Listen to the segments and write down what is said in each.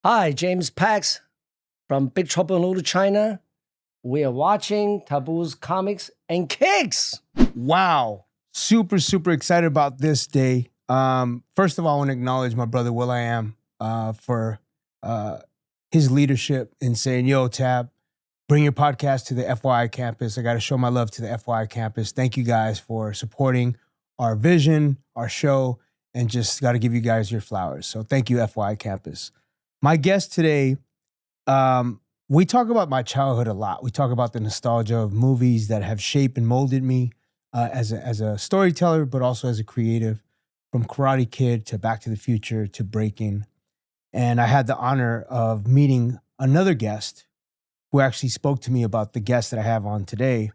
Hi, James Pax from Big Trouble in Little China. We are watching Taboo's Comics and Kicks. Wow. Super, super excited about this day. First of all, I want to acknowledge my brother will.i.am for his leadership in saying, yo, Tab, bring your podcast to the FYI campus. I got to show my love to the FYI campus. Thank you guys for supporting our vision, our show, and just got to give you guys your flowers. So thank you, FYI campus. My guest today, we talk about my childhood a lot. We talk about the nostalgia of movies that have shaped and molded me as a storyteller, but also as a creative, from Karate Kid to Back to the Future to Breaking. And I had the honor of meeting another guest who actually spoke to me about the guest that I have on today.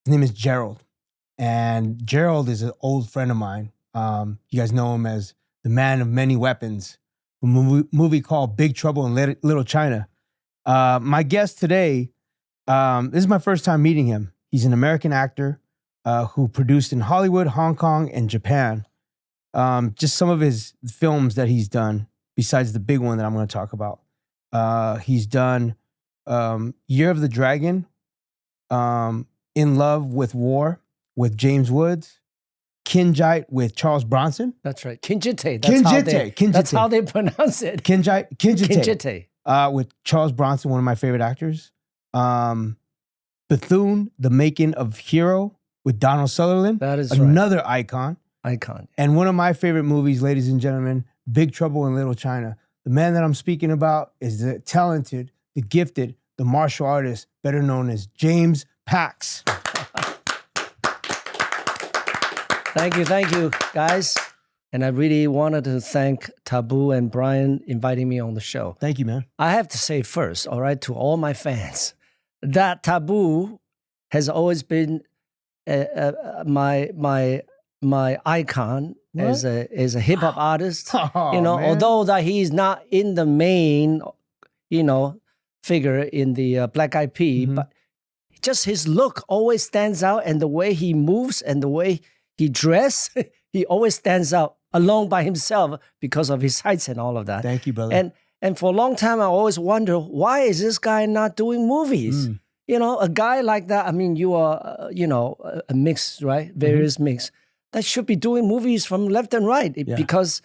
His name is Gerald. And Gerald is an old friend of mine. You guys know him as the man of many weapons, a movie called Big Trouble in Little China. My guest today, this is my first time meeting him. He's an American actor who produced in Hollywood, Hong Kong, and Japan. Just some of his films that he's done, besides the big one that I'm going to talk about. He's done Year of the Dragon, In Love with War with James Woods, Kinjite with Charles Bronson. That's right. Kinjite. Kinjite. That's how they pronounce it. Kinjite. With Charles Bronson, one of my favorite actors. Bethune, The Making of Hero with Donald Sutherland. That is another icon. Icon. And one of my favorite movies, ladies and gentlemen, Big Trouble in Little China. The man that I'm speaking about is the talented, the gifted, the martial artist, better known as James Pax. Thank you, guys. And I really wanted to thank Taboo and Brian inviting me on the show. Thank you, man. I have to say first, all right, to all my fans, that Taboo has always been my icon as a hip hop artist. Oh, you know, man. although that he's not in the main, figure in the Black Eyed Peas, but just his look always stands out, and the way he moves and the way he dress, he always stands out alone by himself because of his heights and all of that. Thank you, brother. And for a long time, I always wonder, why is this guy not doing movies? You know, a guy like that, I mean, you are, a mix, right? Various mix. That should be doing movies from left and right because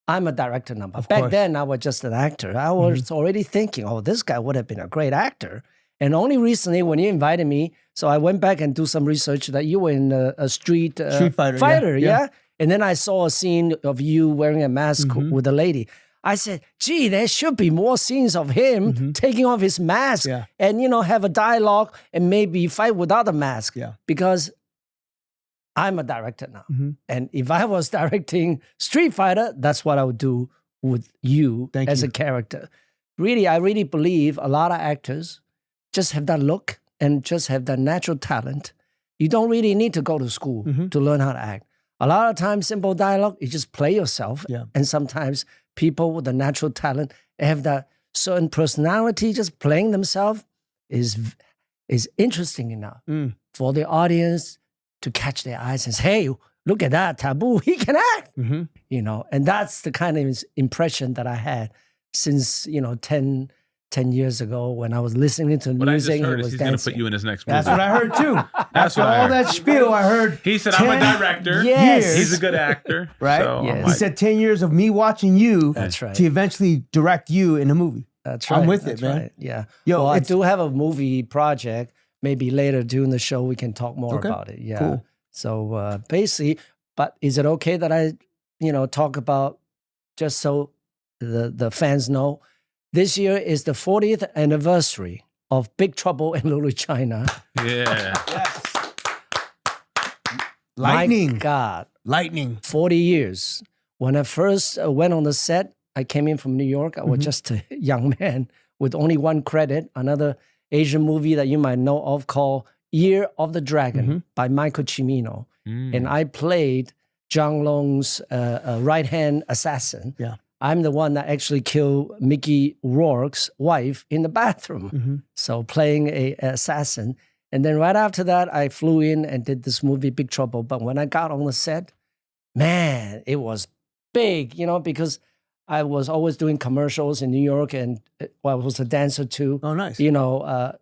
I'm a director now. Back then, I was just an actor. I was already thinking, oh, this guy would have been a great actor. And only recently when you invited me, so I went back and do some research that you were in a street fighter, yeah? And then I saw a scene of you wearing a mask with a lady. I said, gee, there should be more scenes of him taking off his mask and, have a dialogue and maybe fight without a mask. Yeah. Because I'm a director now. And if I was directing Street Fighter, that's what I would do with you as a character. Really, I really believe a lot of actors just have that look and just have that natural talent. You don't really need to go to school to learn how to act. A lot of times, simple dialogue, you just play yourself. Yeah. And sometimes people with a natural talent have that certain personality, just playing themselves is interesting enough for the audience to catch their eyes and say, hey, look at that, Taboo, he can act. And that's the kind of impression that I had since, 10 years ago when I was listening to music. What I just heard is he's going to put you in his next movie. That's what I heard too. After all that spiel, I heard he said, I'm a director. Years. He's a good actor. Right? So He said 10 years of me watching you to eventually direct you in a movie. That's right. I'm with it, man. Right. Yeah. Well, I do have a movie project. Maybe later during the show, we can talk more about it. Yeah. Cool. So basically, but is it okay that I, talk about, just so the fans know, this year is the 40th anniversary of Big Trouble in Little China. Yeah. Yes. Lightning. My God. Lightning. 40 years. When I first went on the set, I came in from New York. I was just a young man with only one credit, another Asian movie that you might know of called Year of the Dragon by Michael Cimino. And I played Zhang Long's right-hand assassin. Yeah. I'm the one that actually killed Mickey Rourke's wife in the bathroom. So playing an assassin. And then right after that, I flew in and did this movie, Big Trouble. But when I got on the set, man, it was big, because I was always doing commercials in New York, and I was a dancer too. Oh, nice. You know,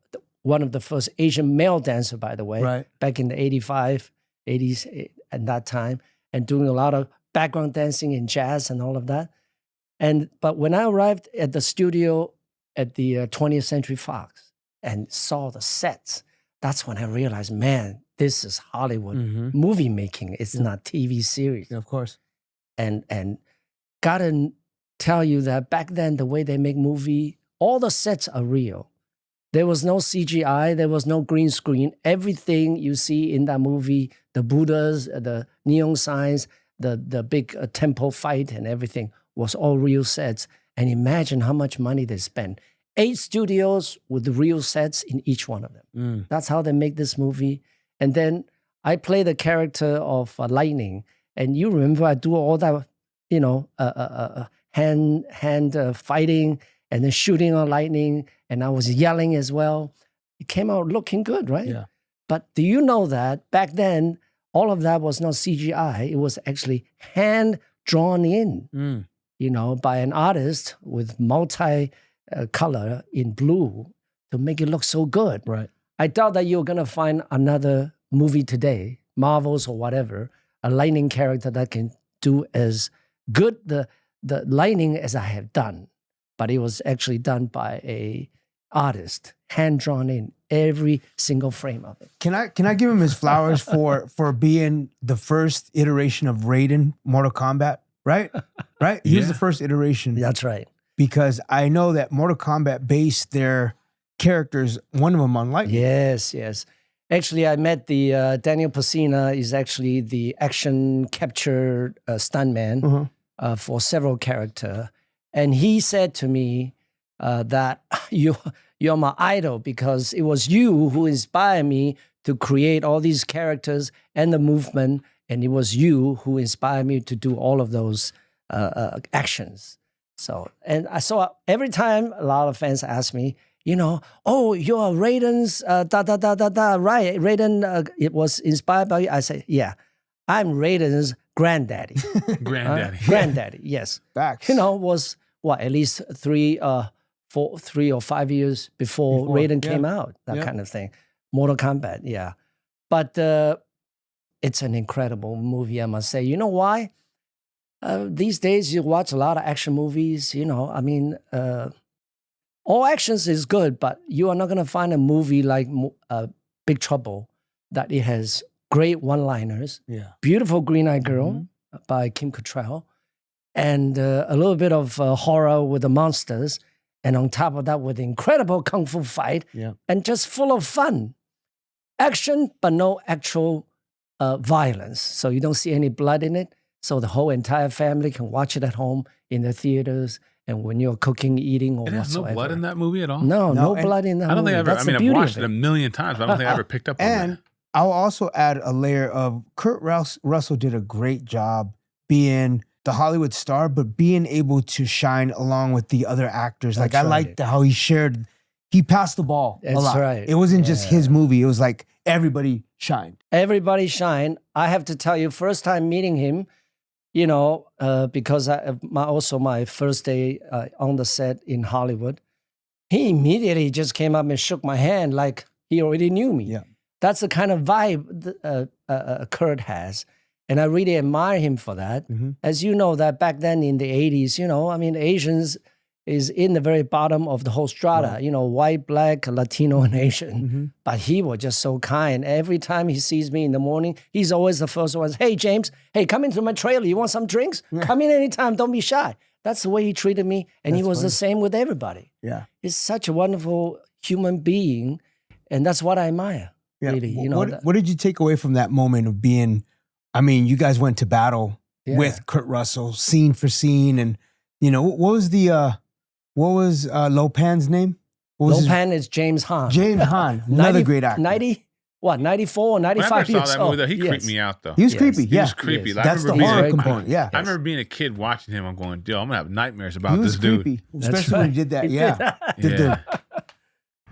one of the first Asian male dancer, by the way, Right. back in the 80s at that time, and doing a lot of background dancing in jazz and all of that. But when I arrived at the studio at the 20th Century Fox and saw the sets, that's when I realized, man, this is Hollywood movie making. It's not TV series. Yeah, of course. And gotta tell you that back then, the way they make movie, all the sets are real. There was no CGI. There was no green screen. Everything you see in that movie, the Buddhas, the neon signs, the big temple fight and everything was all real sets. And imagine how much money they spent. 8 studios with the real sets in each one of them. That's how they make this movie. And then I play the character of Lightning. And you remember I do all that, you know, hand fighting and then shooting on Lightning. And I was yelling as well. It came out looking good, right? Yeah. But do you know that back then, all of that was not CGI. It was actually hand drawn in, you know, by an artist with color in blue to make it look so good. Right. I doubt that you're going to find another movie today, Marvels or whatever, a Lightning character that can do as good the Lightning as I have done. But it was actually done by a artist, hand drawn in every single frame of it. Can I give him his flowers for being the first iteration of Raiden, Mortal Kombat? Right? Right? He was the first iteration. That's right. Because I know that Mortal Kombat based their characters, one of them on Lightning. Yes, yes. Actually, I met the Daniel Pacina is actually the action capture stuntman for several characters. And he said to me that you're my idol because it was you who inspired me to create all these characters and the movement. And it was you who inspired me to do all of those actions. So, and I saw every time a lot of fans ask me, you know, oh, you're Raiden's right? Raiden, it was inspired by you. I say, yeah, I'm Raiden's granddaddy. Granddaddy, yes. Facts. You know, was what, at least 3 or 5 years before Raiden came out, that kind of thing. Mortal Kombat, yeah. But it's an incredible movie, I must say. You know why? These days, you watch a lot of action movies, you know, I mean, all actions is good, but you are not going to find a movie like Big Trouble that it has great one-liners, beautiful Green-Eyed Girl by Kim Cattrall, and a little bit of horror with the monsters, and on top of that, with incredible kung fu fight, and just full of fun. Action, but no actual violence. So you don't see any blood in it. So the whole entire family can watch it at home in the theaters and when you're cooking, eating, or There's whatsoever. no blood in that movie at all? No blood in that movie. I don't think I ever, That's I mean, the beauty I've watched of it a million times, but I don't think I ever picked up on And that. I'll also add a layer of Kurt Russell did a great job being the Hollywood star, but being able to shine along with the other actors. Like, That's I liked how he passed the ball a lot. That's right. It wasn't just his movie. It was like everybody shined. Everybody shine. I have to tell you, first time meeting him, you know, because also my first day on the set in Hollywood, he immediately just came up and shook my hand like he already knew me. Yeah. That's the kind of vibe Kurt has. And I really admire him for that. As you know, that back then in the 80s, you know, I mean, Asians is in the very bottom of the whole strata, you know, white, black, Latino, and Asian. But he was just so kind. Every time he sees me in the morning, he's always the first one. Hey, James, hey, come into my trailer. You want some drinks? Come in anytime. Don't be shy. That's the way he treated me. And he was the same with everybody. Yeah. He's such a wonderful human being. And that's what I admire, really. You know, what did you take away from that moment of being, I mean, you guys went to battle with Kurt Russell, scene for scene. And, you know, what was Lopan's name? Lopan is James Hahn. James Hahn, another great actor. 94, 95 When I years saw that old. movie, though, he creeped me out, though. He was creepy, He was creepy. Yes. Like, That's the I remember horror being, component, I remember being a kid watching him. I'm going, yo, I'm going to have nightmares about He was this dude. creepy, That's especially when he did that.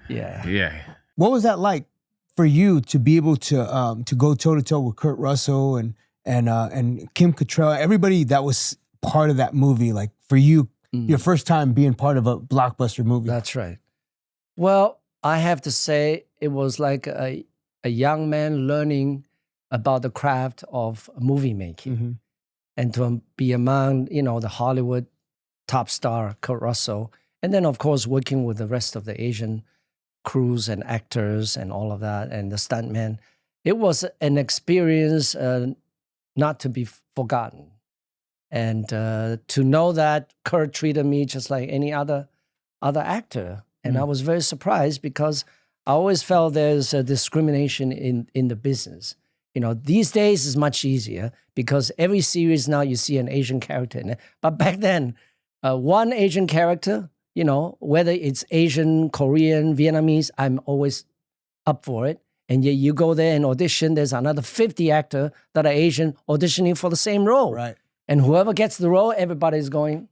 Yeah. What was that like for you to be able to go toe to toe with Kurt Russell and Kim Cattrall, everybody that was part of that movie, like for you, your first time being part of a blockbuster movie? That's right. Well, I have to say it was like a young man learning about the craft of movie making, and to be among, the Hollywood top star, Kurt Russell, and then of course working with the rest of the Asian crews and actors and all of that, and the stuntmen. It was an experience not to be forgotten. And to know that Kurt treated me just like any other actor. And I was very surprised because I always felt there's a discrimination in the business. These days is much easier because every series now you see an Asian character in it. But back then, one Asian character, whether it's Asian, Korean, Vietnamese, I'm always up for it. And yet you go there and audition, there's another 50 actors that are Asian auditioning for the same role. Right. And whoever gets the role, everybody's going,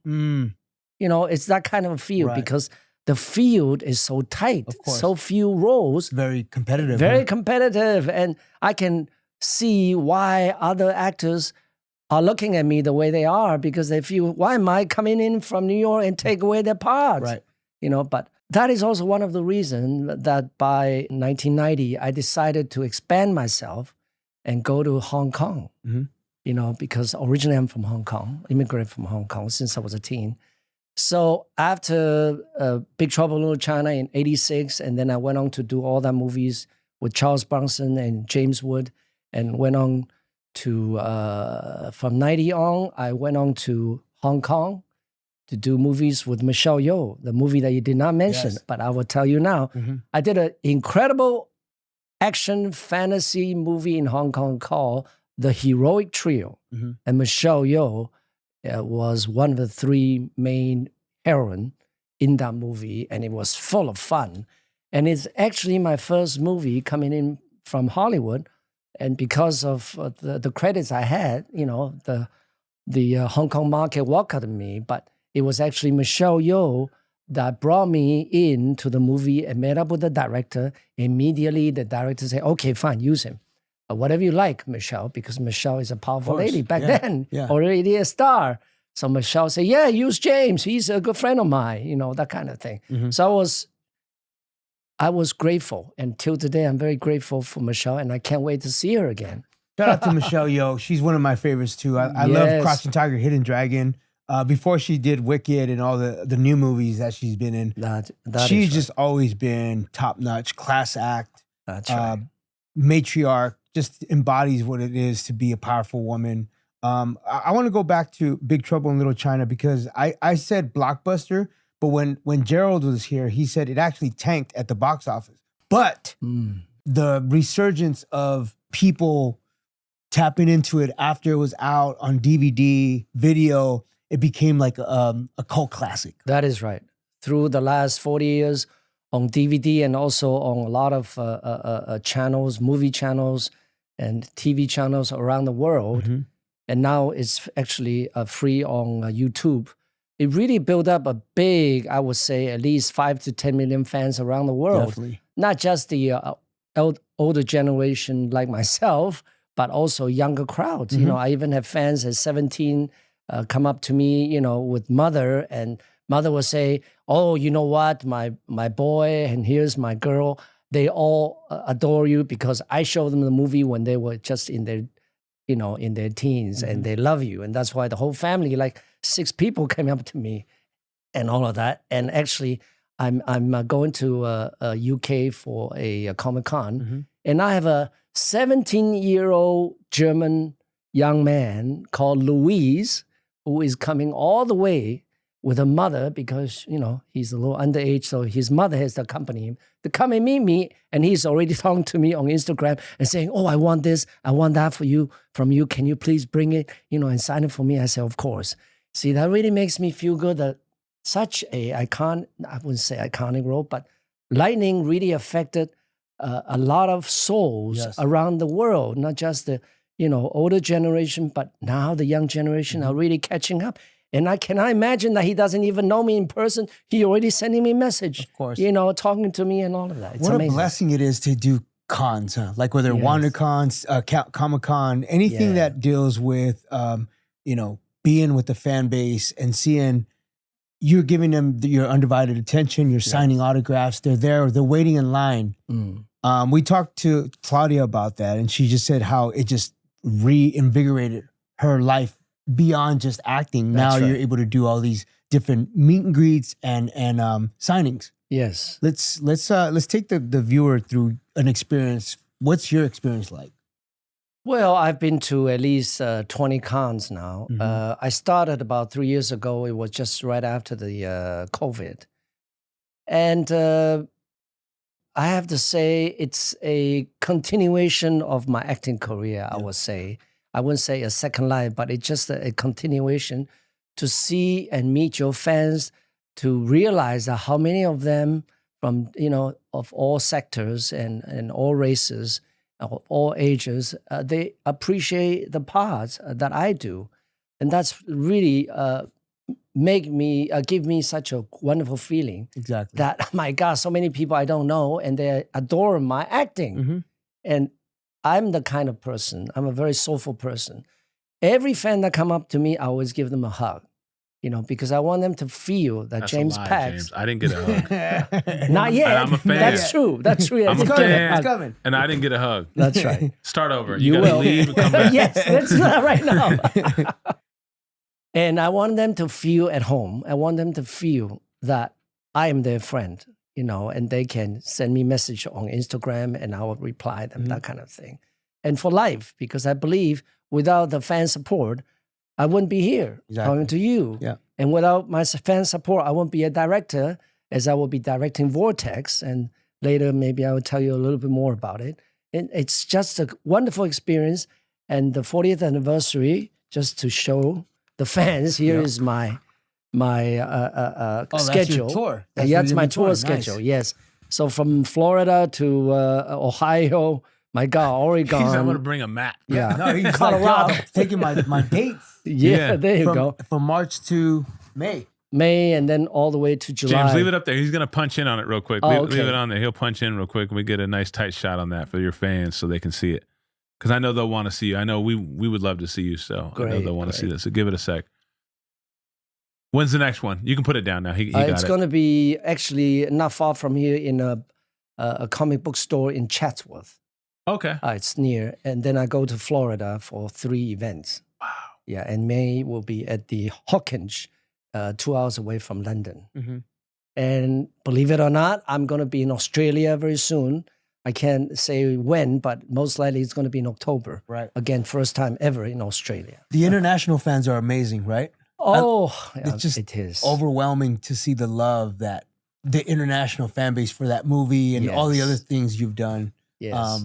it's that kind of a field because the field is so tight, so few roles. Very competitive. Very competitive. And I can see why other actors are looking at me the way they are because they feel, why am I coming in from New York and take away their parts? Right. But that is also one of the reasons that by 1990, I decided to expand myself and go to Hong Kong. Because originally I'm from Hong Kong, immigrated from Hong Kong since I was a teen. So after Big Trouble in Little China in 86, and then I went on to do all that movies with Charles Bronson and James Wood, and went on to, from 90 on, I went on to Hong Kong to do movies with Michelle Yeoh, the movie that you did not mention, but I will tell you now. I did an incredible action fantasy movie in Hong Kong called The Heroic Trio. And Michelle Yeoh was one of the three main heroines in that movie, and it was full of fun. And it's actually my first movie coming in from Hollywood, and because of the credits I had, the Hong Kong market welcomed me, but it was actually Michelle Yeoh that brought me into the movie and met up with the director. Immediately, the director said, okay, fine, use him. Whatever you like, Michelle, because Michelle is a powerful lady back then, already a star. So Michelle said, yeah, use James. He's a good friend of mine, that kind of thing. So I was grateful. And till today, I'm very grateful for Michelle, and I can't wait to see her again. Shout out to Michelle Yeoh. She's one of my favorites too. I love Crouching Tiger, Hidden Dragon. Before she did Wicked and all the new movies that she's been in, she's just always been top-notch, class act, matriarch, just embodies what it is to be a powerful woman. I want to go back to Big Trouble in Little China because I said blockbuster, but when Gerald was here, he said it actually tanked at the box office. But the resurgence of people tapping into it after it was out on DVD, video, it became like a cult classic. That is right. Through the last 40 years on DVD and also on a lot of channels, movie channels and TV channels around the world. And now it's actually free on YouTube. It really built up a big, I would say, at least 5 to 10 million fans around the world. Definitely. Not just the older generation like myself, but also younger crowds. I even have fans at 17 come up to me, with mother, and mother will say, oh, you know what, my boy, and here's my girl. They all adore you because I showed them the movie when they were just in their, in their teens, and they love you. And that's why the whole family, like 6 people came up to me and all of that. And actually, I'm going to UK for a Comic-Con, and I have a 17-year-old German young man called Louise, who is coming all the way with a mother because, he's a little underage, so his mother has to accompany him to come and meet me, and he's already talking to me on Instagram and saying, oh, I want this, I want that from you, can you please bring it, and sign it for me? I said, of course. See, that really makes me feel good that such I wouldn't say iconic role, but Lightning really affected a lot of souls around the world, not just the older generation, but now the young generation are really catching up. And I cannot imagine that he doesn't even know me in person. He already sending me a message, of course, talking to me and all of that. It's amazing. What a blessing it is to do cons, huh? Like whether WonderCons, Comic-Con, anything that deals with, being with the fan base and seeing you're giving them your undivided attention, you're signing autographs, they're there, they're waiting in line. We talked to Claudia about that, and she just said how it just reinvigorated her life beyond just acting. Now you're able to do all these different meet and greets and signings. Yes. Let's take the viewer through an experience. What's your experience like? Well, I've been to at least 20 cons now. I started about 3 years ago. It was just right after the COVID. And I have to say it's a continuation of my acting career, I would say. I wouldn't say a second life, but it's just a continuation to see and meet your fans, to realize that how many of them from, of all sectors and all races, of all ages, they appreciate the parts that I do. And that's really give me such a wonderful feeling. Exactly. That, my God, so many people I don't know, and they adore my acting. And I'm the kind of person, I'm a very soulful person. Every fan that come up to me, I always give them a hug. Because I want them to feel that That's James a lie, Pax. James. I didn't get a hug. Not yet. And I'm a fan. That's true. That's true. I'm a It's fan. It's coming. And I didn't get a hug. That's right. Start over. You You gotta will. leave and come back. Yes, let's do that right now. And I want them to feel at home. I want them to feel that I am their friend, and they can send me message on Instagram and I will reply them, that kind of thing. And for life, because I believe without the fan support, I wouldn't be here talking to you. Yeah. And without my fan support, I won't be a director, as I will be directing Vortex. And later, maybe I will tell you a little bit more about it. And it's just a wonderful experience. And the 40th anniversary, just to show the fans, here is my schedule. That's your tour. That's my tour Nice. schedule, yes. So from Florida to Ohio, my God, Oregon. He's I'm going to bring a map. Yeah. No, he's Colorado. like, yo, taking my dates. Yeah, there you go. From March to May. May and then all the way to July. James, leave it up there. He's going to punch in on it real quick. Oh, Leave it on there. He'll punch in real quick. We get a nice tight shot on that for your fans so they can see it. Because I know they'll want to see you. I know we would love to see you. So I know they'll want to see this. So give it a sec. When's the next one? You can put it down now. He got it's going to be actually not far from here in a comic book store in Chatsworth. Okay. It's near. And then I go to Florida for 3 events. Wow. Yeah, and May will be at the Hawkinge, 2 hours away from London. And believe it or not, I'm going to be in Australia very soon. I can't say when, but most likely it's going to be in October. Right. Again, first time ever in Australia. The international fans are amazing, right? It's just it is overwhelming to see the love that the international fan base for that movie and all the other things you've done. Yes.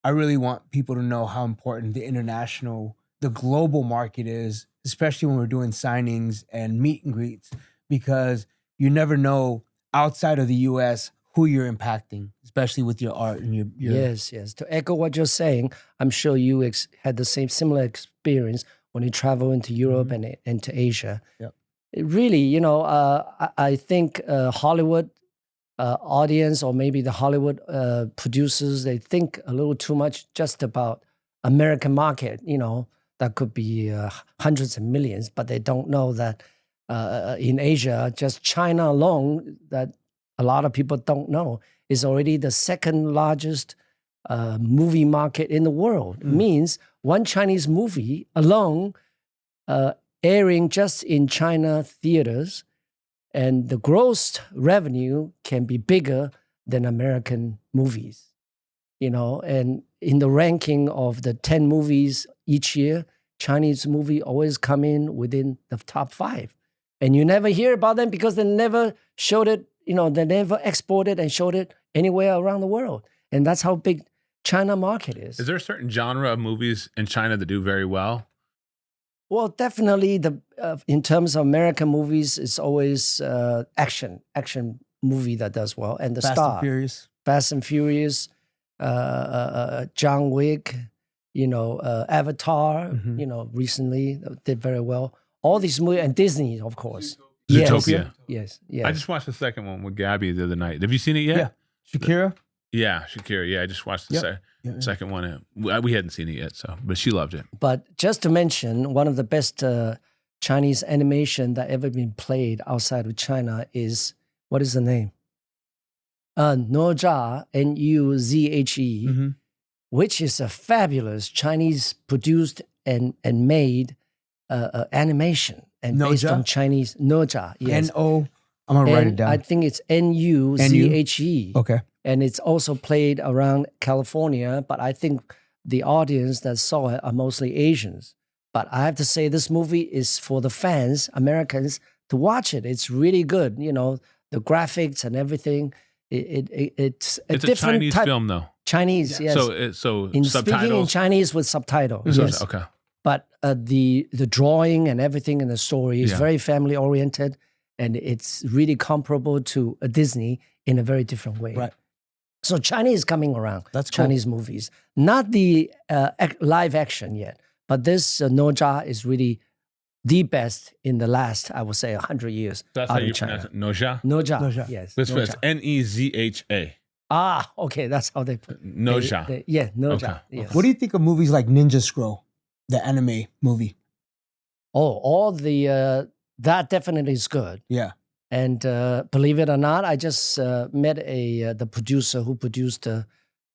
I really want people to know how important the global market is, especially when we're doing signings and meet and greets, because you never know outside of the U.S. who you're impacting, especially with your art and your Yes. To echo what you're saying, I'm sure you had the similar experience when you travel into Europe and into Asia. Yep. It really, I think Hollywood audience, or maybe the Hollywood producers, they think a little too much just about American market, that could be hundreds of millions, but they don't know that in Asia, just China alone, that a lot of people don't know, is already the second largest movie market in the world. It means one Chinese movie alone airing just in China theaters, and the gross revenue can be bigger than American movies, and in the ranking of the 10 movies each year, Chinese movie always come in within the top 5. And you never hear about them because they never showed it, they never exported and showed it anywhere around the world. And that's how big China market is. Is there a certain genre of movies in China that do very well? Well, definitely in terms of American movies, it's always action movie that does well. And the Fast star. and Furious. Fast and Furious, John Wick, Avatar, recently did very well. All these movies, and Disney, of course. Zootopia. Yes. I just watched the second one with Gabby the other night. Have you seen it yet? Yeah. Shakira. Yeah, Shakira. Yeah, I just watched the second one. We hadn't seen it yet, but she loved it. But just to mention, one of the best Chinese animation that ever been played outside of China is, what is the name? Nuzhe, Nuzhe, which is a fabulous Chinese produced and made animation and based on Chinese Nuzhe. Yes. N-O. I'm going to write it down. I think it's Nuzhe. Okay. And it's also played around California, but I think the audience that saw it are mostly Asians. But I have to say, this movie is for the fans, Americans, to watch it. It's really good. You know, the graphics and everything. It's a different Chinese film, though. Chinese, yes. So in subtitles? Speaking in Chinese with subtitles, yes. Okay. But the drawing and everything in the story is very family oriented, and it's really comparable to a Disney in a very different way. Right. So Chinese is coming around. That's cool. Chinese movies, not the live action yet, but this Nuzhe is really the best in the last, I would say, 100 years. That's how you pronounce it. Nuzhe? Nuzhe, yes. This was Nezha. Ah, okay, that's how they put it. Nuzhe. Yeah, Nuzhe. Okay. Yes. What do you think of movies like Ninja Scroll, the anime movie? Oh, all the that definitely is good. Yeah. And believe it or not, I just met the producer who produced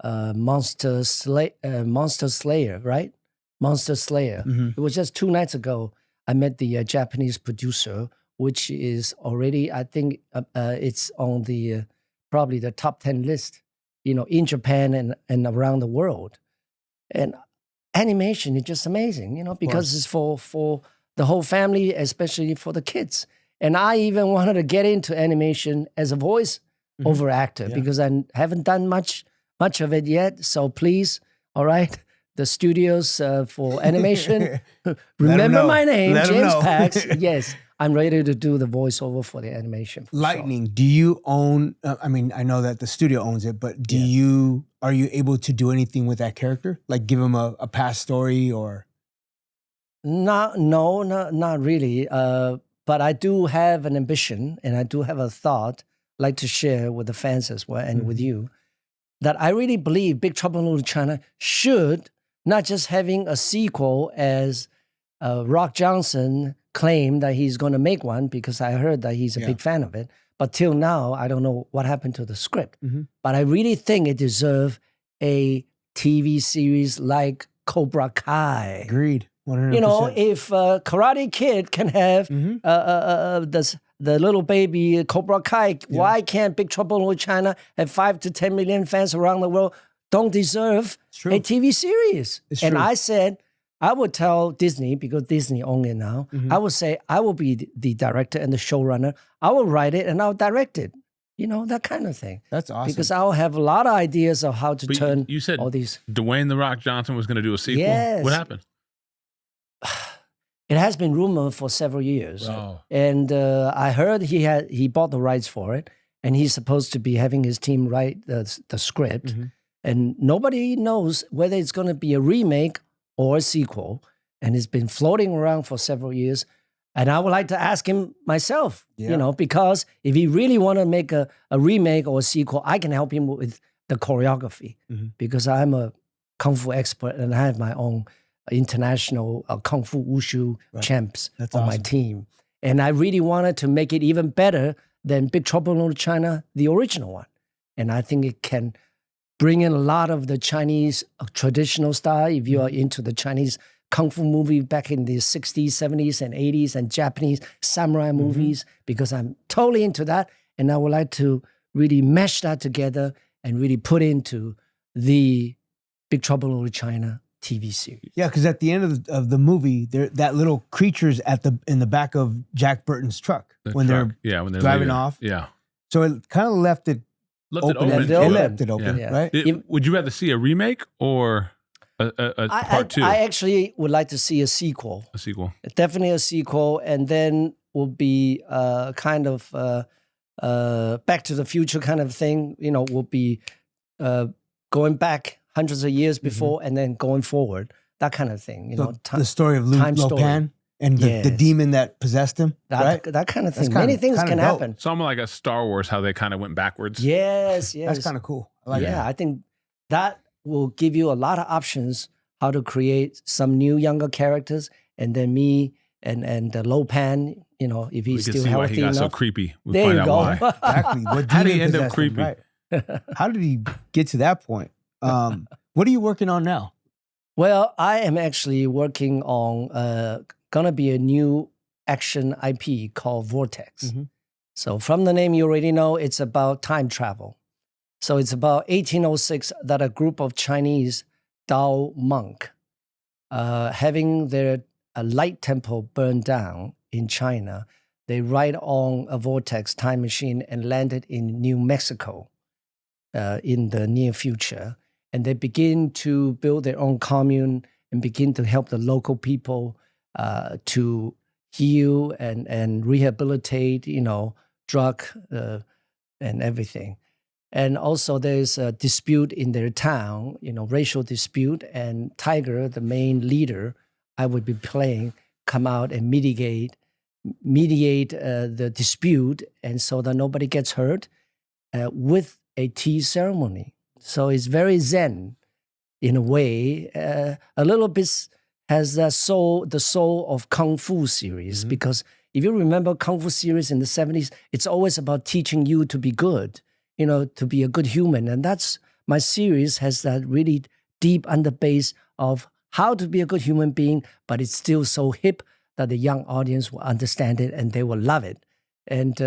Monster Slayer, right? Monster Slayer. It was just 2 nights ago. I met the Japanese producer, which is already, I think, it's on the probably the top 10 list, you know, in Japan and around the world. And animation is just amazing, you know, because it's for the whole family, especially for the kids. And I even wanted to get into animation as a voice over actor because I haven't done much of it yet. So please, all right, the studios for animation, remember my name, James Pax. Yes, I'm ready to do the voiceover for the animation. Lightning, do you own, I mean, I know that the studio owns it, but are you able to do anything with that character? Like give him a past story or? Not really. But I do have an ambition and I do have a thought I'd like to share with the fans as well and with you, that I really believe Big Trouble in Little China should not just having a sequel as Rock Johnson claimed that he's going to make one, because I heard that he's a big fan of it. But till now, I don't know what happened to the script. But I really think it deserves a TV series like Cobra Kai. Agreed. 100%. You know, if Karate Kid can have the little baby Cobra Kai, why can't Big Trouble in Little China have 5 to 10 million fans around the world don't deserve a TV series? And I said, I would tell Disney, because Disney owns it now, I would say, I will be the director and the showrunner. I will write it and I'll direct it. You know, that kind of thing. That's awesome. Because I'll have a lot of ideas of how to turn you said all these. Dwayne The Rock Johnson was going to do a sequel? Yes. What happened? It has been rumored for several years. Wow. And I heard he bought the rights for it, and he's supposed to be having his team write the script. And nobody knows whether it's going to be a remake or a sequel. And it's been floating around for several years. And I would like to ask him myself, you know, because if he really want to make a remake or a sequel, I can help him with the choreography because I'm a Kung Fu expert and I have my own international Kung Fu Wushu champs on my team. And I really wanted to make it even better than Big Trouble in Little China, the original one. And I think it can bring in a lot of the Chinese traditional style. If you are into the Chinese Kung Fu movie back in the 60s, 70s, and 80s, and Japanese samurai movies, because I'm totally into that. And I would like to really mesh that together and really put into the Big Trouble in Little China TV series. Yeah, because at the end of the movie, that little creature's in the back of Jack Burton's truck when they're driving off. Yeah. So it kind of left it open. Left it open, right? Would you rather see a remake or a part 2? I actually would like to see a sequel. A sequel. Definitely a sequel, and then will be kind of Back to the Future kind of thing. You know, will be going back hundreds of years before and then going forward. That kind of thing. You know, the story of Lo Pan. and the Yes. demon that possessed him. Right? That kind of That's thing. kinda- Many things kinda can dope. happen. It's almost like a Star Wars, how they kind of went backwards. Yes, yes. That's kind of cool. I like yeah, that. I think that will give you a lot of options how to create some new younger characters, and then me and Lo Pan, you know, if We he's can still see why healthy he got so enough. creepy. We There find you out go. why. Exactly. What How did he demon end up possessed him? creepy? Right. How did he get to that point? What are you working on now? Well, I am actually working on gonna be a new action IP called Vortex. Mhm. So from the name, you already know it's about time travel. So it's about 1806 that a group of Chinese Tao monk having their light temple burned down in China. They ride on a vortex time machine and landed in New Mexico in the near future. And they begin to build their own commune and begin to help the local people to heal and rehabilitate, you know, drug and everything. And also there's a dispute in their town, you know, racial dispute, and Tiger, the main leader I would be playing, come out and mediate the dispute, and so that nobody gets hurt with a tea ceremony. So it's very zen in a way, a little bit has the soul of Kung Fu series, because if you remember Kung Fu series in the 70s, it's always about teaching you to be good, you know, to be a good human. And that's my series has that really deep underbase of how to be a good human being, but it's still so hip that the young audience will understand it and they will love it. And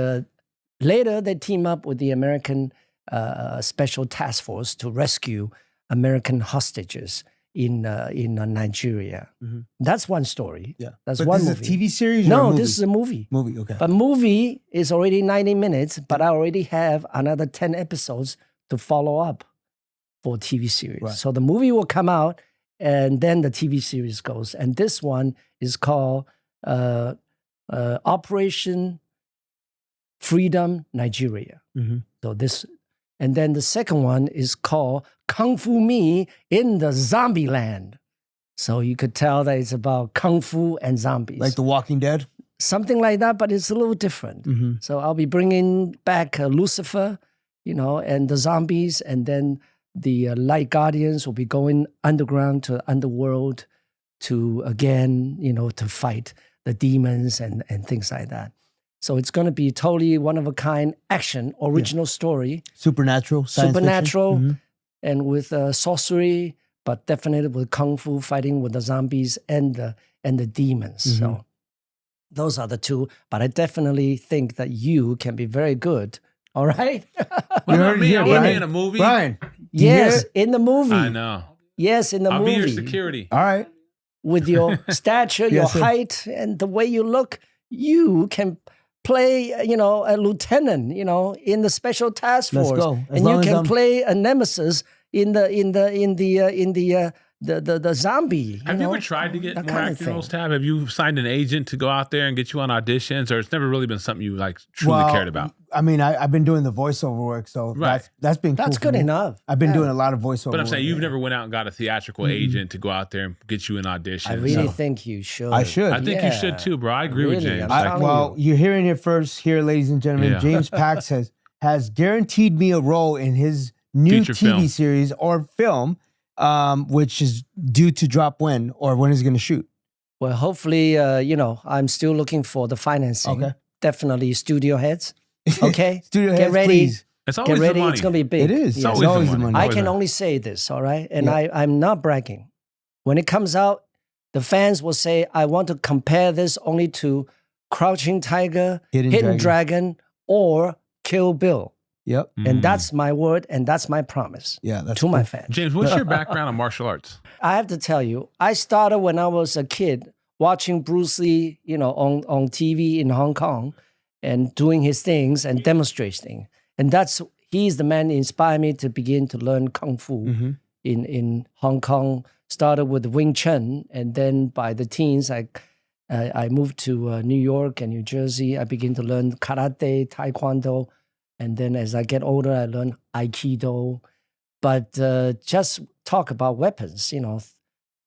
later they team up with the American Special Task Force to rescue American hostages in Nigeria. That's one story. Yeah. That's But one this movie. is a TV series? Or a No, movie? this is a movie. Movie, okay. But movie is already 90 minutes, but I already have another 10 episodes to follow up for TV series. Right. So the movie will come out and then the TV series goes. And this one is called Operation Freedom Nigeria. So this, and then the second one is called Kung Fu Me in the Zombie Land. So you could tell that it's about Kung Fu and zombies. Like The Walking Dead? Something like that, but it's a little different. So I'll be bringing back Lucifer, you know, and the zombies, and then the Light Guardians will be going underground to Underworld to, again, you know, to fight the demons and things like that. So it's going to be totally one-of-a-kind action, original story. Supernatural, science Supernatural, fiction? and with sorcery, but definitely with Kung Fu, fighting with the zombies and the demons. So those are the two. But I definitely think that you can be very good. All right? What about me? I want to be Brian. in a movie. Brian, do you hear Yes, it? in the movie. I know. Yes, in the I'll movie. be your security. All right. With your stature, your Yes, sir. height, and the way you look, you can play, you know, a lieutenant, you know, in the special task Let's force, go. As and long you as can I'm- play a nemesis in the zombie. Have you know? ever tried to get That more kind of acting thing. roles, Tab? Have you signed an agent to go out there and get you on auditions, or it's never really been something you like truly cared about? I mean, I've been doing the voiceover work, so Right. that's been cool That's for good me. enough. I've been Yeah. doing a lot of voiceover But I'm saying work. you've never went out and got a theatrical agent to go out there and get you an audition. I really So think you should. I should. I think you should too, bro. I agree with Really, James. I'm Like, telling Well, you're hearing it first here, ladies and gentlemen. Yeah. James Pax has guaranteed me a role in his new Feature TV film. series or film, which is due to drop when, or when is it going to shoot? Well, hopefully, you know, I'm still looking for the financing. Okay. Definitely studio heads. Okay? Studio Get heads, ready. please. it's Get always the ready. money. It's going to be big. It is. Yes. It's always the money. I Always can the- only say this, all right? And Yeah. I'm not bragging. When it comes out, the fans will say, I want to compare this only to Crouching Tiger, Hidden Dragon, or Kill Bill. Yep. And that's my word, and that's my promise Yeah. That's to my cool. fans. James, what's your background in martial arts? I have to tell you, I started when I was a kid watching Bruce Lee, you know, on TV in Hong Kong and doing his things and demonstrating. And he's the man who inspired me to begin to learn Kung Fu in Hong Kong. Started with Wing Chun, and then by the teens, I moved to New York and New Jersey. I began to learn karate, taekwondo, and then as I get older, I learn aikido. But just talk about weapons, you know,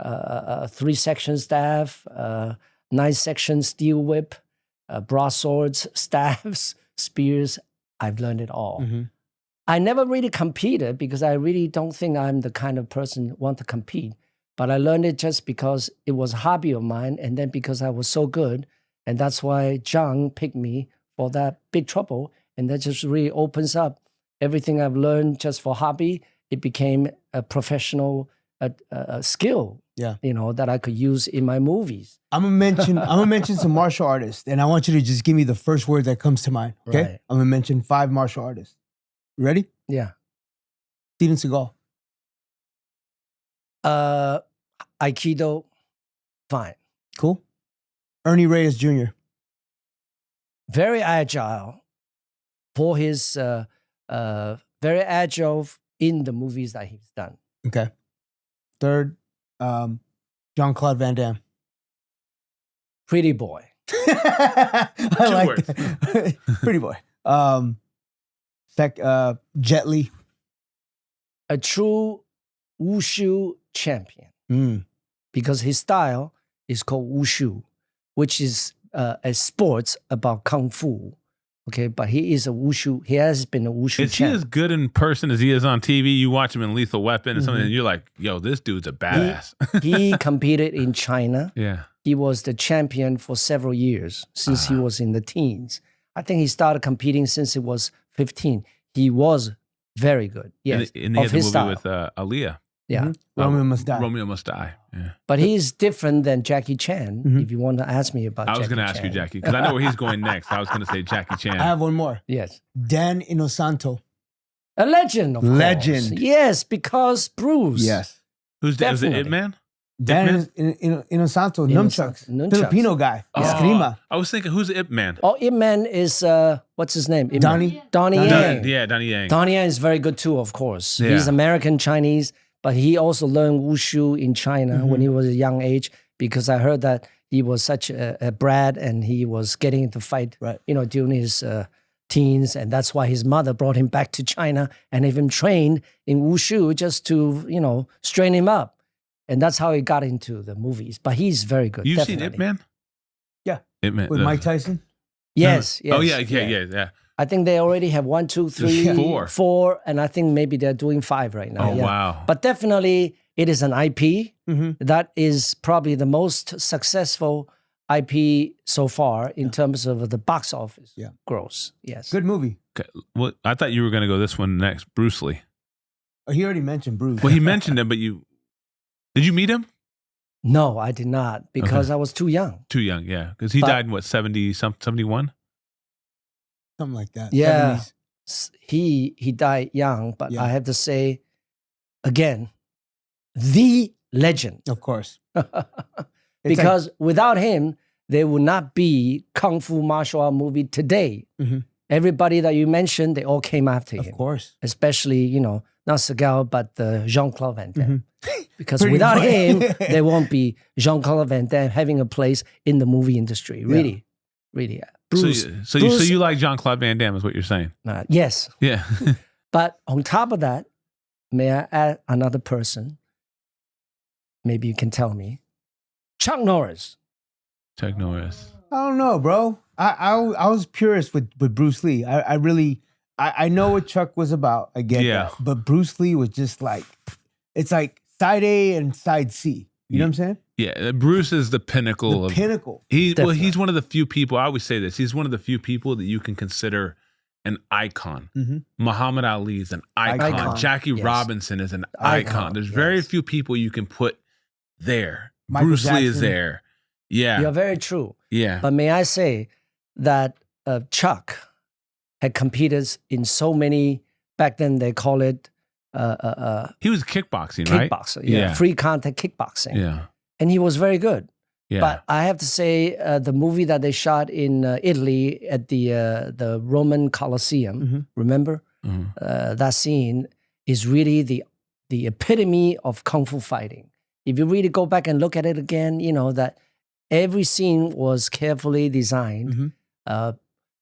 3-section staff, knife section, steel whip, broadswords, staves, spears. I've learned it all. Mm-hmm. I never really competed because I really don't think I'm the kind of person who want to compete. But I learned it just because it was a hobby of mine, and then because I was so good. And that's why John picked me for that Big Trouble. And that just really opens up everything I've learned just for hobby. It became a professional skill, that I could use in my movies. I'm gonna mention some martial artists, and I want you to just give me the first word that comes to mind. Okay, Right. I'm gonna mention 5 martial artists. You ready? Yeah. Steven Seagal. Aikido, fine. Cool. Ernie Reyes Jr. Very agile for his, very agile in the movies that he's done. Okay. Third, Jean-Claude Van Damme. Pretty boy. I like words. that. Pretty boy. Jet Li. A true wushu champion Mm. because his style is called wushu, which is a sports about kung fu. Okay, but he is a wushu. He has been a wushu Is he champion. as good in person as he is on TV? You watch him in Lethal Weapon and something, and you're like, yo, this dude's a badass. He competed in China. Yeah. He was the champion for several years since he was in the teens. I think he started competing since he was 15. He was very good. Yes, And they had of the his movie style. with Aaliyah. Yeah, Romeo Must Die. Romeo Must Die. Yeah. but he's different than Jackie Chan. If you want to ask me about, I was going to ask you, Jackie, because I know where he's going next. I was going to say Jackie Chan. I have one more. Yes, Dan Inosanto. a legend. Of Legend. course. Yes, because Bruce. Who's that? Was it Definitely. Ip Man? Dan Inosanto. Nunchucks. Nunchucks. Filipino guy. Eskrima. I was thinking, who's Ip Man? Oh, Ip Man is what's his name? Ip Man. Donnie. Donnie Yang. Yeah, Donnie Yang. Donnie Yang is very good too, of course. Yeah. He's American Chinese, but he also learned wushu in China when he was a young age because I heard that he was such a brat and he was getting into fight, Right. during his teens, and that's why his mother brought him back to China and even trained in wushu just to, strain him up. And that's how he got into the movies. But he's very good. You've definitely. seen Ip Man? Yeah. Ip Man. With Mike Tyson. Yes, yes. Oh, yeah. I think they already have 1, 2, 3, 4, and I think maybe they're doing 5 right now. Oh, yeah. wow. But definitely, it is an IP Mm-hmm. that is probably the most successful IP so far in terms of the box office gross. Yes. Good movie. Okay. Well, I thought you were going to go this one next, Bruce Lee. Oh, he already mentioned Bruce. Well, he mentioned him, but did you meet him? No, I did not because I was too young. Too young, yeah. Because he died in what, 71? Something like that. Yeah. 70s. He died young, but Yeah. I have to say, again, the legend. Of course. Because without him, there would not be Kung Fu martial art movie today. Mhm. Everybody that you mentioned, they all came after Of him. course. Especially, not Seagal, but Jean-Claude Van Damme. Because Pretty without much. him, there won't be Jean-Claude Van Damme having a place in the movie industry. Really, really. Bruce, So you like Jean-Claude Van Damme is what you're saying? yes. Yeah. But on top of that, may I add another person? Maybe you can tell me. Chuck Norris. Chuck Norris. I don't know, bro. I was purist with Bruce Lee. I really know what Chuck was about. I get that. But Bruce Lee was just like, it's like side A and side C. You know what I'm saying? Yeah, Bruce is the pinnacle. Pinnacle. Definitely. He's one of the few people, I always say this, he's one of the few people that you can consider an icon. Mm-hmm. Muhammad Ali is an icon. Icon. Jackie Yes. Robinson is an icon. There's very Yes. few people you can put there. Michael Bruce Lee is Jackson. there. Yeah. You're very true. Yeah. But may I say that Chuck had competed in so many, back then they call it He was kickboxing, right? kickboxing. Yeah. Free contact kickboxing. Yeah. And he was very good. Yeah. But I have to say, the movie that they shot in Italy at the Roman Colosseum, remember? Mhm. That scene is really the epitome of Kung Fu fighting. If you really go back and look at it again, that every scene was carefully designed.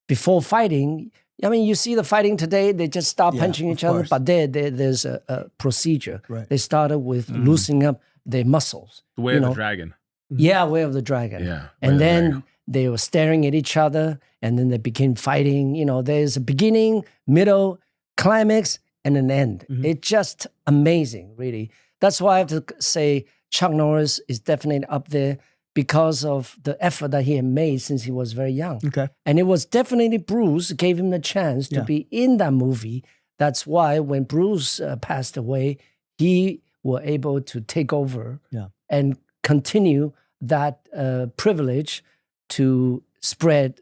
Before fighting, I mean, you see the fighting today, they just start punching each other, but there's a procedure. Right. They started with loosening up their muscles. The Way of the Dragon. Yeah, Way of the Dragon. Yeah. And then they were staring at each other, and then they became fighting. You know, there's a beginning, middle, climax, and an end. It's just amazing, really. That's why I have to say Chuck Norris is definitely up there because of the effort that he had made since he was very young. Okay. And it was definitely Bruce gave him the chance to be in that movie. That's why when Bruce passed away, he was able to take over and continue that privilege to spread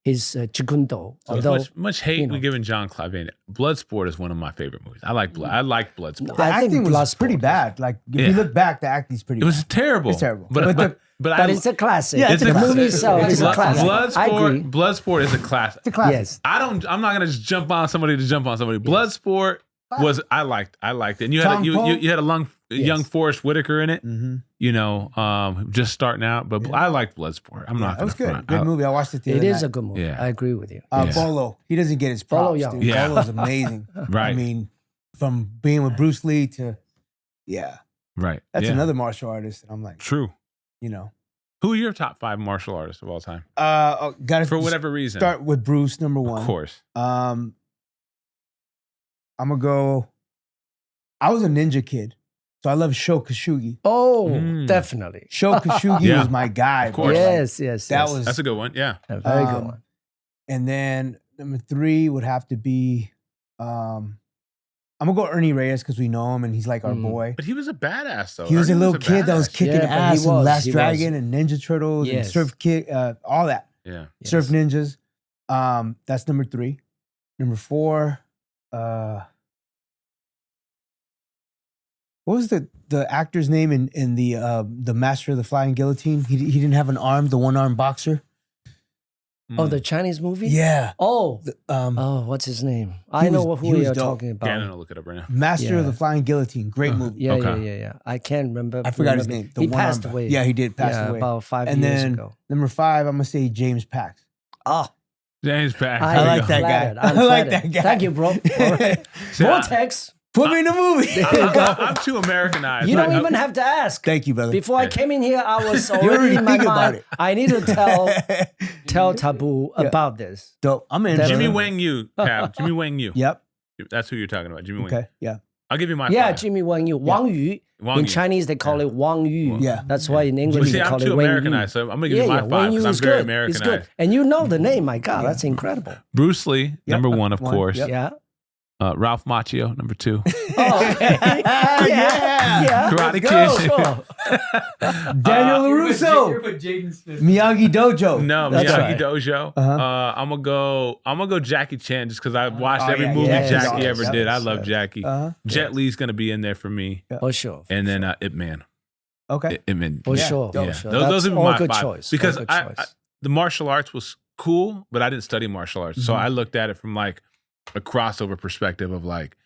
his Chikundo. So much hate we giving John Clavin. Bloodsport is one of my favorite movies. I like Bloodsport. The acting was pretty bad. Like if you look back, the acting's pretty bad. It was terrible. It's terrible. But it's a classic. Yeah, the movie itself is a classic. Bloodsport is a classic. It's a classic. Yes. I'm not gonna just jump on somebody to jump on somebody. Bloodsport was I liked it. And you had a young Forrest Whitaker in it. You know, just starting out. But I liked Bloodsport. I'm not. That was gonna front. good movie. I watched it the other night. It is a good movie. Yeah. I agree with you. Bolo, he doesn't get his props. Bolo, Dude. yeah. Bolo's amazing. Right. I mean, from being with Bruce Lee to, Right. that's another martial artist. And I'm like, true. You know, who are your top 5 martial artists of all time? Got For whatever reason. Start with Bruce, number 1. Of course. I'm gonna go. I was a ninja kid, so I love Sho Kosugi. Oh, definitely. Sho Kosugi was my guy. Of course. Yes. That's a good one. Yeah. A very good one. And then number 3 would have to be. I'm gonna go Ernie Reyes because we know him and he's like our boy. But he was a badass though. He was a little kid that was kicking ass in Last Dragon and Ninja Turtles and Surf Kick, all that. Yeah. Surf Ninjas. That's number 3. Number 4. What was the actor's name in the Master of the Flying Guillotine? He didn't have an arm, the one-armed boxer. Oh, the Chinese movie? Yeah. Oh. What's his name? I know who you're talking about. Gannon will look it up right now. Master of the Flying Guillotine. Great movie. Yeah. I can't remember. I forgot his name. He passed away. Yeah, he did pass away. About 5 and years then, ago. Number 5, I'm going to say James Pax. Oh. James Pax. I like that guy. I like that guy. Thank you, bro. All right. Vortex. Put me in the movie. I'm too Americanized. You don't even have to ask. Thank you, brother. Before I came in here, I was already in my mind. About it. I need to tell Taboo about this. Dope. I'm in. Jimmy Wang Yu, Tab. Jimmy Wang Yu. Yep. That's who you're talking about. Jimmy Wang. Okay. Yeah. I'll give you my 5. Jimmy Wang Yu. Wang Yu. In Chinese, they call it Wang Yu. Yeah. That's why in English they call it Wang Yu. I'm too Americanized, so I'm going to give you my 5 because I'm very Americanized. He's good. And you know the name. My God, that's incredible. Bruce Lee, number 1, of course. Yep. Yeah. Ralph Macchio, number 2. Oh, okay. yeah. Karate Kid. Sure. Daniel LaRusso. Miyagi Dojo. No, That's Miyagi right. Dojo. I'm gonna go Jackie Chan just because I watched every movie Jackie ever did. I love Jackie. Jet Li's gonna be in there for me. For sure. And then Ip Man. Okay. Ip Man. For sure. Yeah. For sure. Those are all my good 5. choice. Because all good choice. the martial arts was cool, but I didn't study martial arts, so I looked at it from like a crossover perspective of like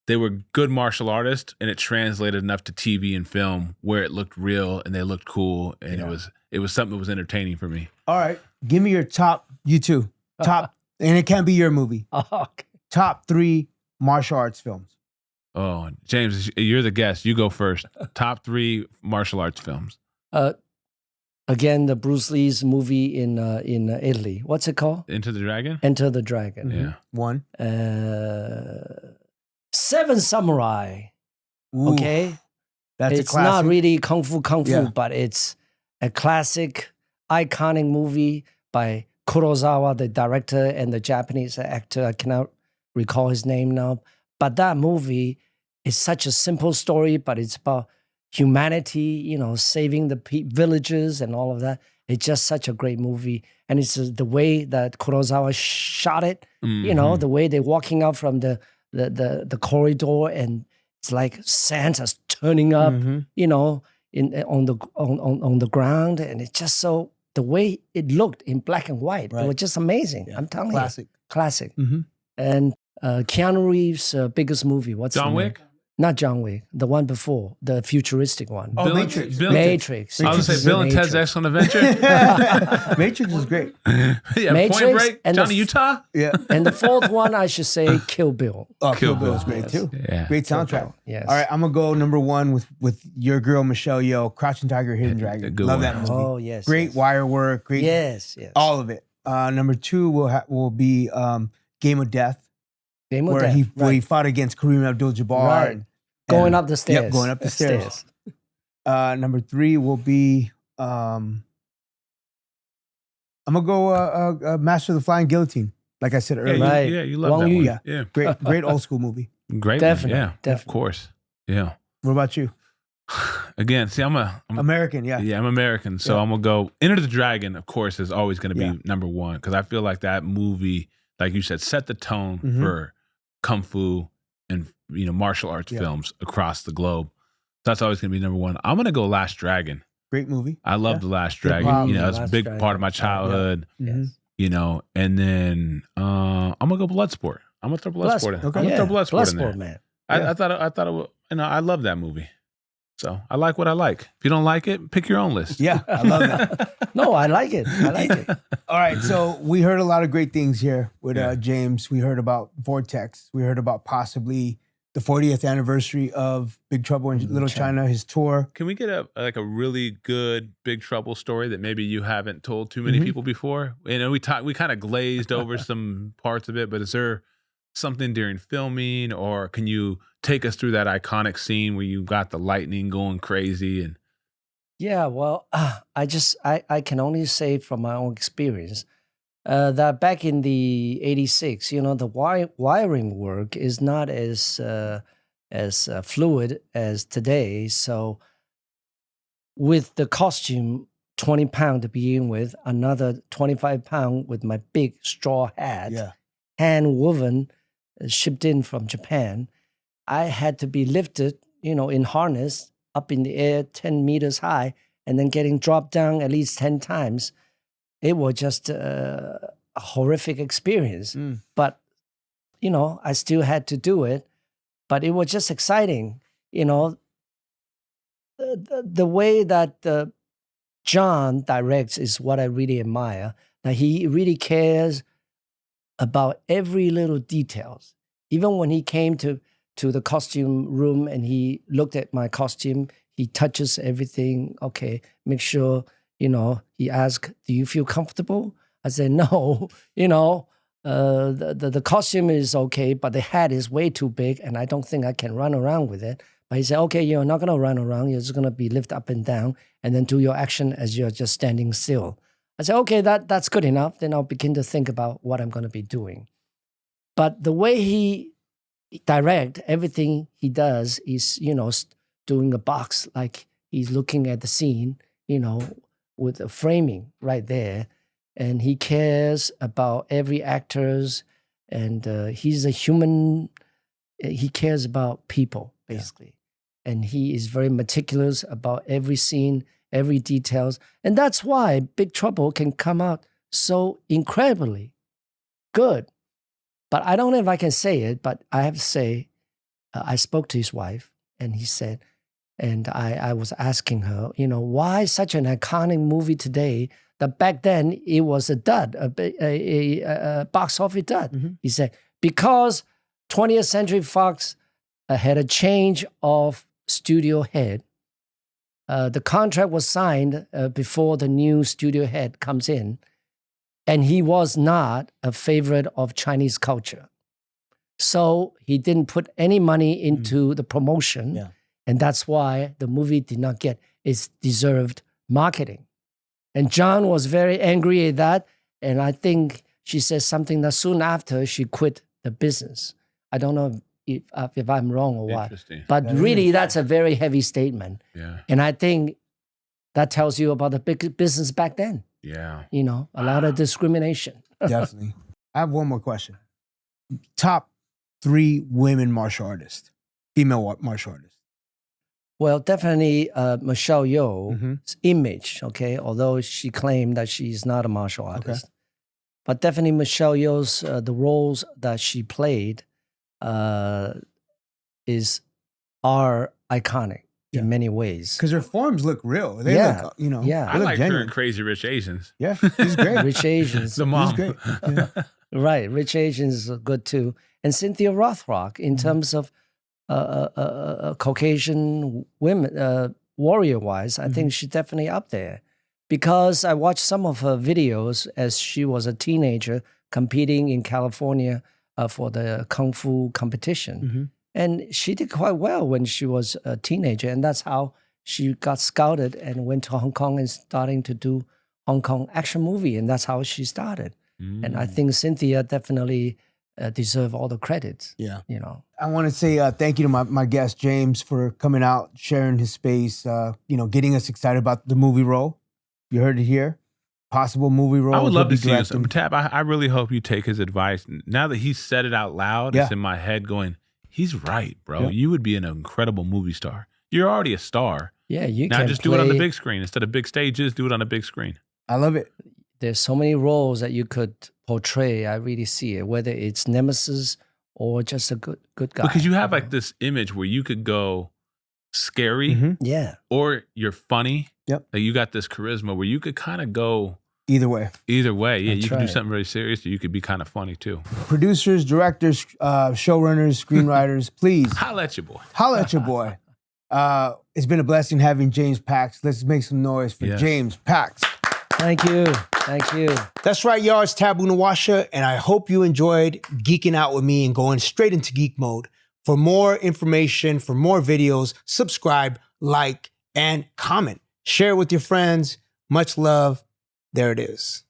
they were good martial artists and it translated enough to TV and film where it looked real and they looked cool and it was something that was entertaining for me. All right. Give me your top, you two. Top, and it can't be your movie. Okay. Top 3 martial arts films. Oh, James, you're the guest. You go first. Top 3 martial arts films. Again, the Bruce Lee's movie in Italy. What's it called? Into the Dragon? Enter the Dragon. Yeah. 1. 7 Samurai. Ooh, Okay. That's It's a classic. not really kung fu, Yeah. but it's a classic, iconic movie by Kurosawa, the director, and the Japanese actor. I cannot recall his name now. But that movie is such a simple story, but it's about humanity, saving the villages and all of that. It's just such a great movie. And it's the way that Kurosawa shot it, the way they're walking out from the corridor and it's like Santa's turning up, on the ground. And it's just so, the way it looked in black and white, it was just amazing. Yeah. I'm telling you. Classic. Mm-hmm. And Keanu Reeves' biggest movie, what's John the name? Wick? Not John Wick, the one before, the futuristic one. Oh, Matrix. Matrix. I was going to say Bill and Ted's Excellent Adventure. Matrix was great. Yeah, Matrix Point Break, and Johnny Utah. Yeah. And the fourth one, I should say, Kill Bill. Oh, Kill Kill Bill Bill. was great too. Yeah. Great soundtrack. Bill, yes. All right, I'm gonna go number one with your girl Michelle Yeoh, Crouching Tiger, Hidden Dragon. good Love one. that movie. Oh, yes. Great yes. wire work. Great. Yes, yes. All of it. Number two will be Game of Death, Game of where Death, where he right. fought against Kareem Abdul-Jabbar. Right. Going up the stairs. Yep, going up the stairs. Number three will be I'm gonna go Master of the Flying Guillotine. Like I said Yeah, earlier, Right. you love Wong that Yu. one. Yeah. Yeah. great old school movie. Great Definitely, one. Yeah, of definitely. course. Yeah. What about you? Again, see, I'm American, yeah. I'm American, so Yeah. I'm gonna go. Enter the Dragon, of course, is always gonna be Yeah. number one because I feel like that movie, like you said, set the tone Mhm. for kung fu and martial arts Yeah. films across the globe. That's always gonna be number one. I'm gonna go Last Dragon. Great movie. I love Yeah. The Last Hip Dragon. hop, It's a Last big Dragon. part of my childhood. Mhm. And then I'm gonna go Bloodsport. I'm gonna throw Bloodsport in. Okay. I'm gonna throw Bloodsport in there. Bloodsport, man. I thought it would, I love that movie. So I like what I like. If you don't like it, pick your own list. Yeah, I love that. No, I like it. I like it. All right, so we heard a lot of great things here with Yeah. James. We heard about Vortex. We heard about possibly the 40th anniversary of Big Trouble in Little China, his tour. Can we get a really good Big Trouble story that maybe you haven't told too many Mhm. people before? We kind of glazed over some parts of it, but is there something during filming, or can you take us through that iconic scene where you got the lightning going crazy? And Yeah, well, I can only say from my own experience that back in the '86, the wiring work is not as fluid as today. So with the costume, 20 pound to begin with, another 25 pound with my big straw hat, Yeah. hand woven, shipped in from Japan. I had to be lifted, in harness up in the air, 10 meters high, and then getting dropped down at least 10 times. It was just a horrific experience. Mm. But, I still had to do it. But it was just exciting, the way that John directs is what I really admire. That he really cares about every little details. Even when he came to the costume room and he looked at my costume, he touches everything. Okay, make sure, he asked, do you feel comfortable? I said, no, the costume is okay, but the hat is way too big and I don't think I can run around with it. But he said, okay, you're not going to run around. You're just going to be lifted up and down and then do your action as you're just standing still. I said, okay, that's good enough. Then I'll begin to think about what I'm going to be doing. But the way he direct, everything he does is, doing a box, like he's looking at the scene, with the framing right there. And he cares about every actors, and he's a human. He cares about people, basically. And he is very meticulous about every scene, every details. And that's why Big Trouble can come out so incredibly good. But I don't know if I can say it, but I have to say, I spoke to his wife and he said, and I was asking her, why such an iconic movie today that back then it was a dud, a box office dud. Mm-hmm. He said, because 20th Century Fox had a change of studio head. The contract was signed before the new studio head comes in. And he was not a favorite of Chinese culture. So he didn't put any money into the promotion. Yeah. And that's why the movie did not get its deserved marketing. And John was very angry at that. And I think she said something that soon after she quit the business. I don't know if I'm wrong or what. Interesting. But really, that's a very heavy statement. Yeah. And I think that tells you about the big business back then. Yeah. A lot of discrimination. Definitely. I have one more question. Top 3 women martial artists, female martial artists. Well, definitely Michelle Yeoh's Mhm. image, okay, although she claimed that she's not a martial artist. But definitely Michelle Yeoh's, the roles that she played is are iconic in many ways. Because her forms look real. They look, you know, yeah. I like her in Crazy Rich Asians. Yeah, she's great. Rich Asians. The mom. She's great. Yeah. Right, Rich Asians are good too. And Cynthia Rothrock, in terms of Caucasian women, warrior-wise, I think she's definitely up there. Because I watched some of her videos as she was a teenager competing in California for the Kung Fu competition. And she did quite well when she was a teenager. And that's how she got scouted and went to Hong Kong and starting to do Hong Kong action movie. And that's how she started. And I think Cynthia definitely deserve all the credits. Yeah. You know. I want to say thank you to my guest, James, for coming out, sharing his space, you know, getting us excited about the movie role. You heard it here. Possible movie role. I would love to see this. Tab, I really hope you take his advice. Now that he said it out loud, it's in my head going, he's right, bro. Yeah. You would be an incredible movie star. You're already a star. Yeah, you now can just play, do it on the big screen. Instead of big stages, do it on a big screen. I love it. There's so many roles that you could portray. I really see it, whether it's Nemesis or just a good guy. Because you have like this image where you could go scary yeah, or you're funny. Yep. Like you got this charisma where you could kind of go either way. Either way. Yeah, That's you could do right. something very serious or you could be kind of funny too. Producers, directors, showrunners, screenwriters, please Holla at your boy. holla at your boy. It's been a blessing having James Pax. Let's make some noise for James Pax. Thank you. Thank you. That's right, y'all. It's Taboo Nawasha, and I hope you enjoyed geeking out with me and going straight into geek mode. For more information, for more videos, subscribe, like, and comment. Share it with your friends. Much love. There it is.